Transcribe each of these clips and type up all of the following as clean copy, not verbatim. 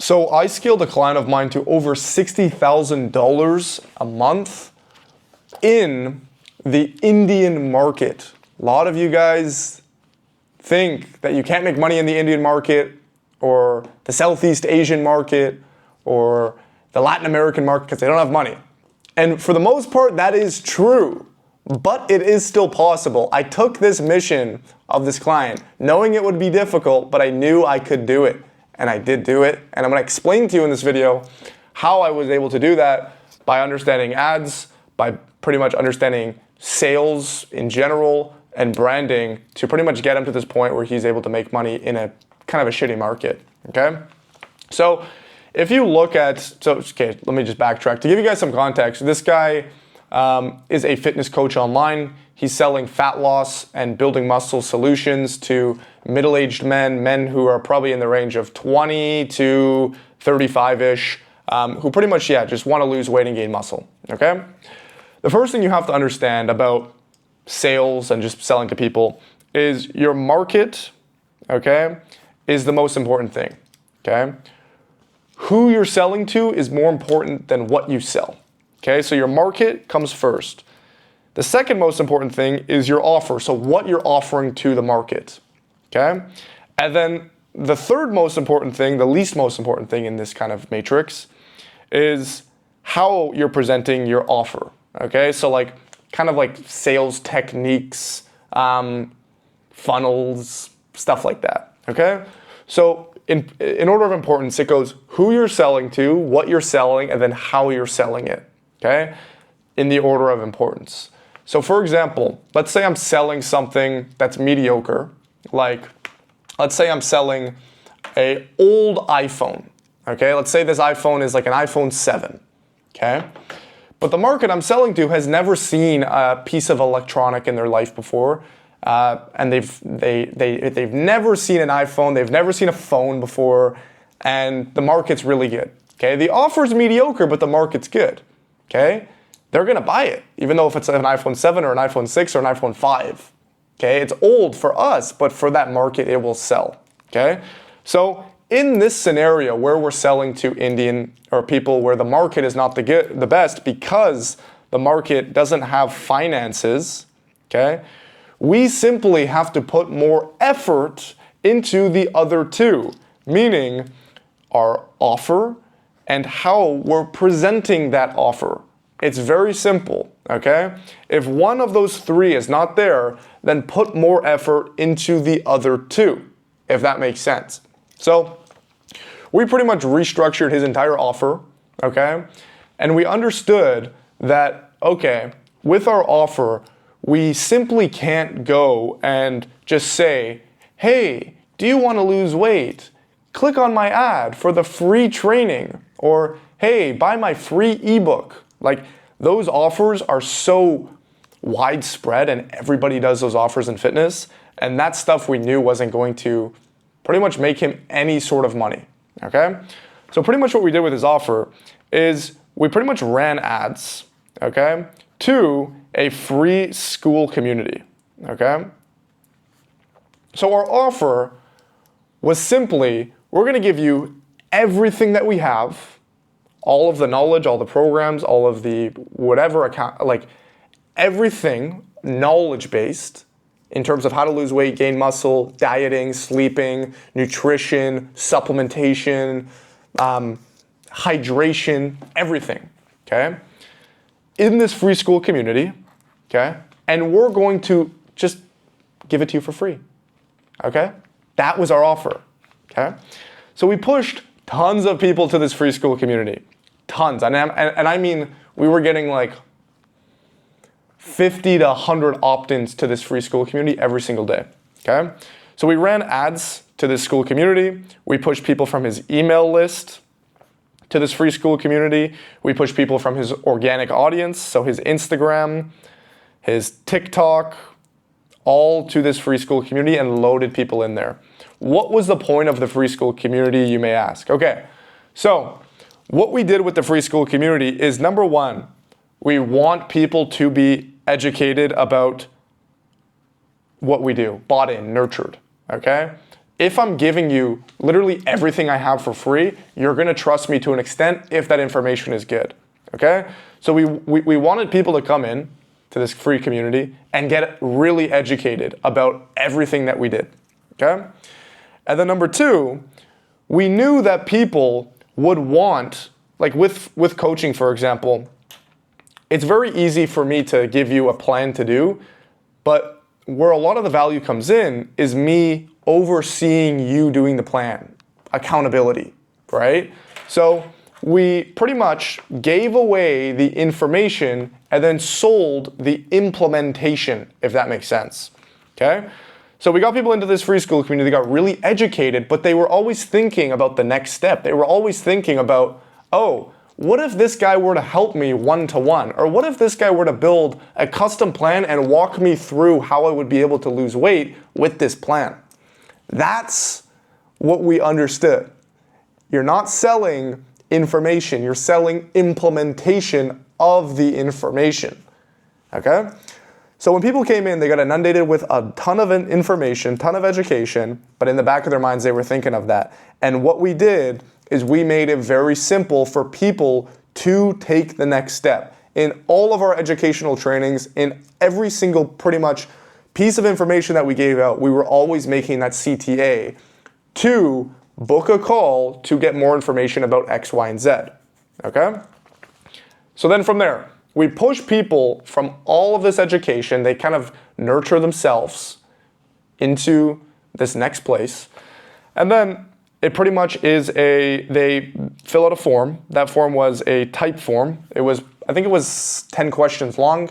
So I scaled a client of mine to over $60,000 a month in the Indian market. A lot of you guys think that you can't make money in the Indian market or the Southeast Asian market or the Latin American market because they don't have money. And for the most part, that is true, but it is still possible. I took this mission of this client knowing it would be difficult, but I knew I could do it. And I did do it. And I'm gonna explain to you in this video how I was able to do that by understanding ads, by pretty much understanding sales in general and branding to pretty much get him to this point where he's able to make money in a kind of a shitty market, okay? So if you look at, okay, let me just backtrack. To give you guys some context, this guy is a fitness coach online. He's selling fat loss and building muscle solutions to middle-aged men who are probably in the range of 20 to 35-ish, who pretty much, just want to lose weight and gain muscle, okay? The first thing you have to understand about sales and just selling to people is your market, okay, is the most important thing, okay? Who you're selling to is more important than what you sell, okay? So your market comes first. The second most important thing is your offer, so what you're offering to the market, okay? And then the third most important thing, the least most important thing in this kind of matrix is how you're presenting your offer, okay? So like, kind of like sales techniques, funnels, stuff like that, okay? So in order of importance, it goes who you're selling to, what you're selling, and then how you're selling it, okay? In the order of importance. So for example, let's say I'm selling something that's mediocre, like let's say I'm selling an old iPhone, okay? Let's say this iPhone is like an iPhone 7, okay? But the market I'm selling to has never seen a piece of electronic in their life before, and they've never seen an iPhone, they've never seen a phone before, and the market's really good, okay? The offer's mediocre, but the market's good, okay? They're gonna buy it, even though if it's an iPhone 7 or an iPhone 6 or an iPhone 5, okay? It's old for us, but for that market, it will sell, okay? So in this scenario where we're selling to Indian or people where the market is not the best because the market doesn't have finances, okay? We simply have to put more effort into the other two, meaning our offer and how we're presenting that offer. It's very simple, okay? If one of those three is not there, then put more effort into the other two, if that makes sense. So we pretty much restructured his entire offer, okay? And we understood that, okay, with our offer, we simply can't go and just say, hey, do you want to lose weight? Click on my ad for the free training, or hey, buy my free ebook. Like, those offers are so widespread and everybody does those offers in fitness, and that stuff we knew wasn't going to pretty much make him any sort of money, okay? So pretty much what we did with his offer is we pretty much ran ads, okay, to a free school community, okay? So our offer was simply, we're gonna give you everything that we have, all of the knowledge, all the programs, all of the whatever account, like everything knowledge-based in terms of how to lose weight, gain muscle, dieting, sleeping, nutrition, supplementation, hydration, everything, okay? In this free school community, okay? And we're going to just give it to you for free, okay? That was our offer, okay? So we pushed tons of people to this free school community, tons. And I mean, we were getting like 50 to 100 opt-ins to this free school community every single day, okay? So we ran ads to this school community. We pushed people from his email list to this free school community. We pushed people from his organic audience, so his Instagram, his TikTok, all to this free school community and loaded people in there. What was the point of the free school community, you may ask? Okay, so what we did with the free school community is, number one, we want people to be educated about what we do, bought in, nurtured, okay? if I'm giving you literally everything I have for free, you're gonna trust me to an extent if that information is good, okay? So we wanted people to come in to this free community and get really educated about everything that we did, okay? And then number two, we knew that people would want, like with coaching, for example, it's very easy for me to give you a plan to do, but where a lot of the value comes in is me overseeing you doing the plan, accountability, right? So we pretty much gave away the information and then sold the implementation, if that makes sense, okay? So we got people into this free school community, they got really educated, but they were always thinking about the next step. They were always thinking about, oh, what if this guy were to help me one-to-one? Or what if this guy were to build a custom plan and walk me through how I would be able to lose weight with this plan? That's what we understood. You're not selling information, you're selling implementation of the information, okay? So when people came in, they got inundated with a ton of information, ton of education, but in the back of their minds, they were thinking of that. And what we did is we made it very simple for people to take the next step. In all of our educational trainings, in every single pretty much piece of information that we gave out, we were always making that CTA to book a call to get more information about X, Y, and Z, okay? So then from there, we push people from all of this education, they kind of nurture themselves into this next place. And then it pretty much is they fill out a form. That form was a type form. I think it was 10 questions long.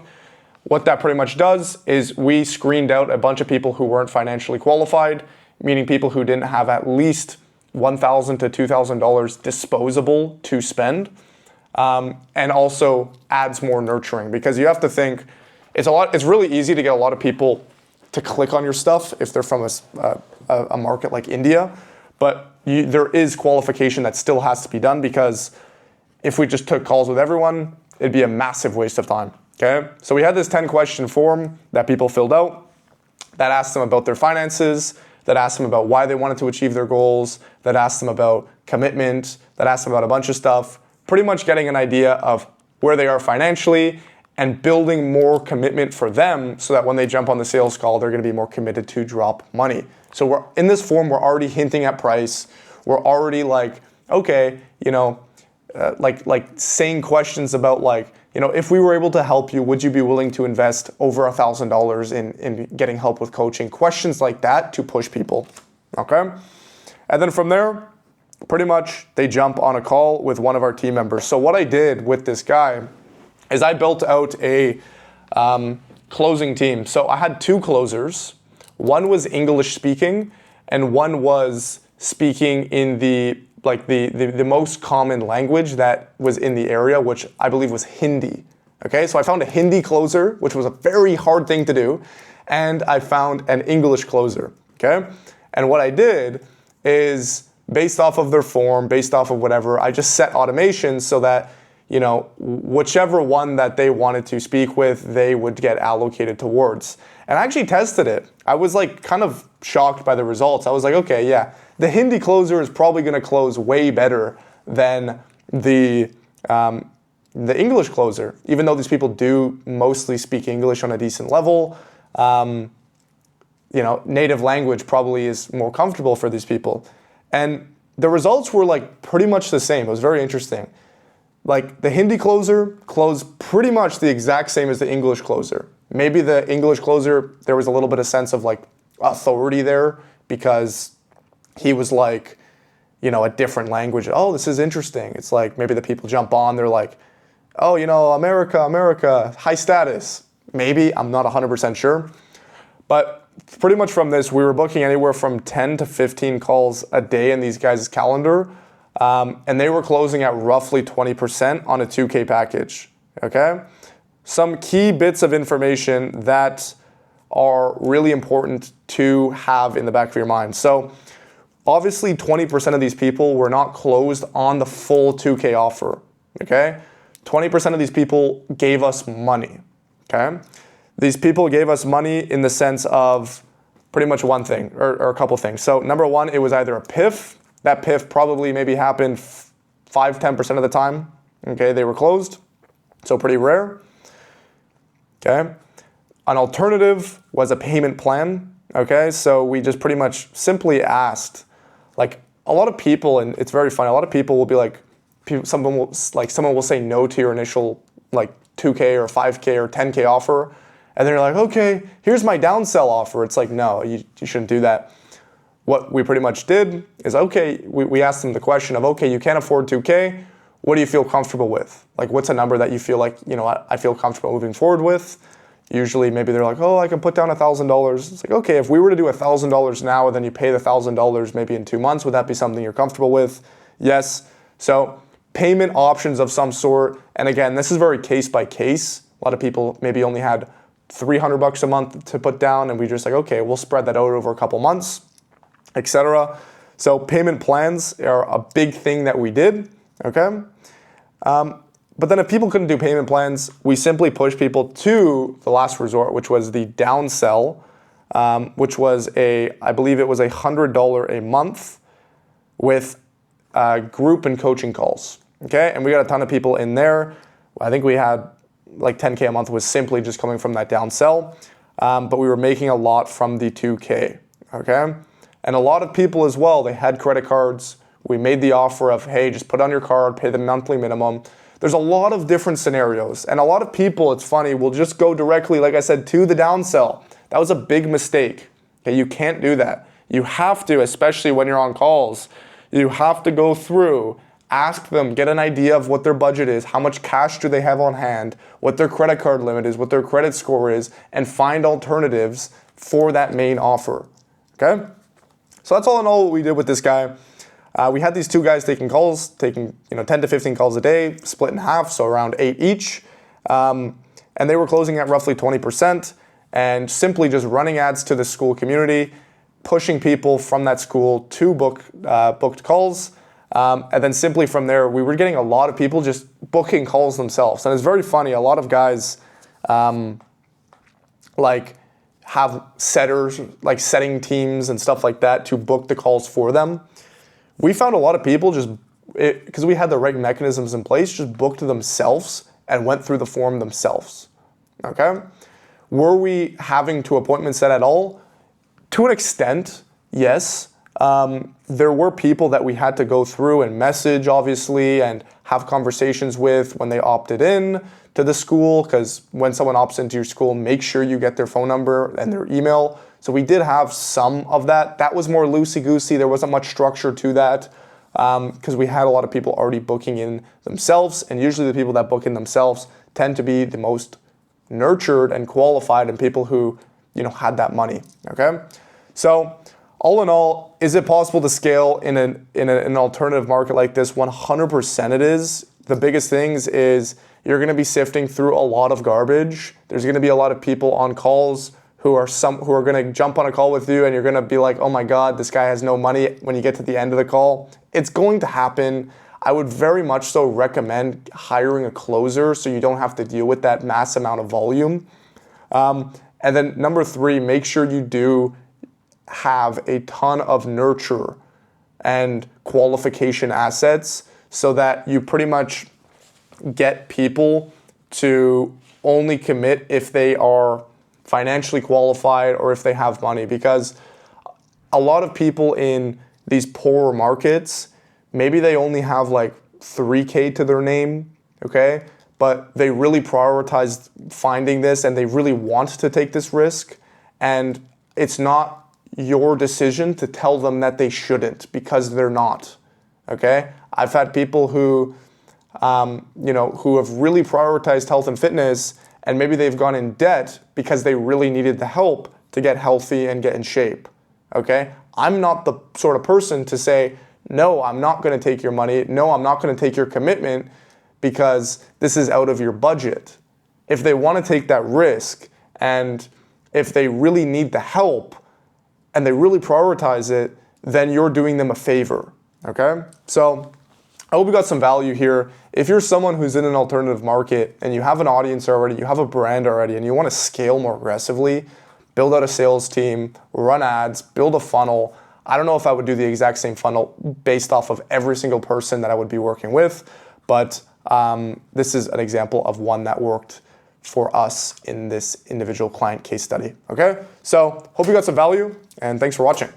What that pretty much does is we screened out a bunch of people who weren't financially qualified, meaning people who didn't have at least $1,000 to $2,000 disposable to spend. And also adds more nurturing, because you have to think it's really easy to get a lot of people to click on your stuff if they're from a market like India, but there is qualification that still has to be done, because if we just took calls with everyone, it'd be a massive waste of time, okay? So we had this 10-question form that people filled out that asked them about their finances, that asked them about why they wanted to achieve their goals, that asked them about commitment, that asked them about a bunch of stuff, pretty much getting an idea of where they are financially and building more commitment for them so that when they jump on the sales call, they're gonna be more committed to drop money. So we're in this form, we're already hinting at price. We're already like, okay, like saying questions about like, if we were able to help you, would you be willing to invest over $1,000 in getting help with coaching? Questions like that to push people, okay? And then from there, pretty much they jump on a call with one of our team members. So what I did with this guy is I built out a closing team. So I had two closers. One was English speaking and one was speaking in the most common language that was in the area, which I believe was Hindi. Okay, so I found a Hindi closer, which was a very hard thing to do, and I found an English closer, okay? And what I did is, based off of their form, based off of whatever, I just set automations so that, whichever one that they wanted to speak with, they would get allocated towards. And I actually tested it. I was like kind of shocked by the results. I was like, okay, yeah, the Hindi closer is probably gonna close way better than the English closer, even though these people do mostly speak English on a decent level. Native language probably is more comfortable for these people. And the results were like pretty much the same. It was very interesting. Like the Hindi closer closed pretty much the exact same as the English closer. Maybe the English closer, there was a little bit of sense of like authority there because he was like, a different language. Oh, this is interesting. It's like maybe the people jump on, they're like, oh, America, high status. Maybe, I'm not 100% sure. But pretty much from this, we were booking anywhere from 10 to 15 calls a day in these guys' calendar. And they were closing at roughly 20% on a 2K package, okay? Some key bits of information that are really important to have in the back of your mind. So obviously 20% of these people were not closed on the full 2K offer, okay? 20% of these people gave us money, okay? These people gave us money in the sense of pretty much one thing or a couple things. So number one, it was either a PIF. That PIF probably maybe happened 5-10% of the time. Okay, they were closed. So pretty rare. Okay. An alternative was a payment plan. Okay, so we just pretty much simply asked, like a lot of people, and it's very funny, a lot of people will be like, someone will say no to your initial like 2K or 5K or 10K offer. And then you're like, okay, here's my downsell offer. It's like, no, you shouldn't do that. What we pretty much did is, okay, we asked them the question of, okay, you can't afford 2K. What do you feel comfortable with? Like, what's a number that you feel like, I feel comfortable moving forward with? Usually maybe they're like, oh, I can put down $1,000. It's like, okay, if we were to do $1,000 now and then you pay the $1,000 maybe in 2 months, would that be something you're comfortable with? Yes. So payment options of some sort. And again, this is very case by case. A lot of people maybe only had $300 a month to put down, and we just like, okay, we'll spread that out over a couple months, etc. So payment plans are a big thing that we did, okay? But then if people couldn't do payment plans, we simply pushed people to the last resort, which was the downsell, which was I believe it was $100 a month with group and coaching calls, okay? And we got a ton of people in there. I think we had like 10K a month was simply just coming from that downsell, but we were making a lot from the 2K, okay? And a lot of people as well, they had credit cards. We made the offer of, hey, just put on your card, pay the monthly minimum. There's a lot of different scenarios, and a lot of people, it's funny, will just go directly, like I said, to the downsell. That was a big mistake. Okay, you can't do that. You have to, especially when you're on calls, you have to go through, ask them, get an idea of what their budget is, how much cash do they have on hand, what their credit card limit is, what their credit score is, and find alternatives for that main offer, okay? So that's all in all what we did with this guy. We had these two guys taking 10 to 15 calls a day, split in half, so around 8 each. And they were closing at roughly 20% and simply just running ads to the school community, pushing people from that school to booked calls. And then simply from there, we were getting a lot of people just booking calls themselves. And it's very funny, a lot of guys have setters, like setting teams and stuff like that to book the calls for them. We found a lot of people because we had the right mechanisms in place, just booked themselves and went through the form themselves, okay? Were we having to appointment set at all? To an extent, yes. There were people that we had to go through and message, obviously, and have conversations with when they opted in to the school, because when someone opts into your school, make sure you get their phone number and their email. So we did have some of that. That was more loosey-goosey. There wasn't much structure to that because we had a lot of people already booking in themselves, and usually the people that book in themselves tend to be the most nurtured and qualified and people who, had that money, okay? So all in all, is it possible to scale in an alternative market like this? 100% it is. The biggest things is you're going to be sifting through a lot of garbage. There's going to be a lot of people on calls who are going to jump on a call with you, and you're going to be like, oh my God, this guy has no money when you get to the end of the call. It's going to happen. I would very much so recommend hiring a closer so you don't have to deal with that mass amount of volume. And then number 3, make sure you do have a ton of nurture and qualification assets so that you pretty much get people to only commit if they are financially qualified or if they have money, because a lot of people in these poorer markets, maybe they only have like 3K to their name, okay? But they really prioritize finding this and they really want to take this risk, and it's not your decision to tell them that they shouldn't, because they're not, okay? I've had people who, who have really prioritized health and fitness, and maybe they've gone in debt because they really needed the help to get healthy and get in shape, okay? I'm not the sort of person to say, no, I'm not going to take your money. No, I'm not going to take your commitment because this is out of your budget. If they want to take that risk, and if they really need the help and they really prioritize it, then you're doing them a favor, okay? So I hope you got some value here. If you're someone who's in an alternative market and you have an audience already, you have a brand already, and you want to scale more aggressively, build out a sales team, run ads, build a funnel. I don't know if I would do the exact same funnel based off of every single person that I would be working with, but this is an example of one that worked for us in this individual client case study, okay? So hope you got some value, and thanks for watching.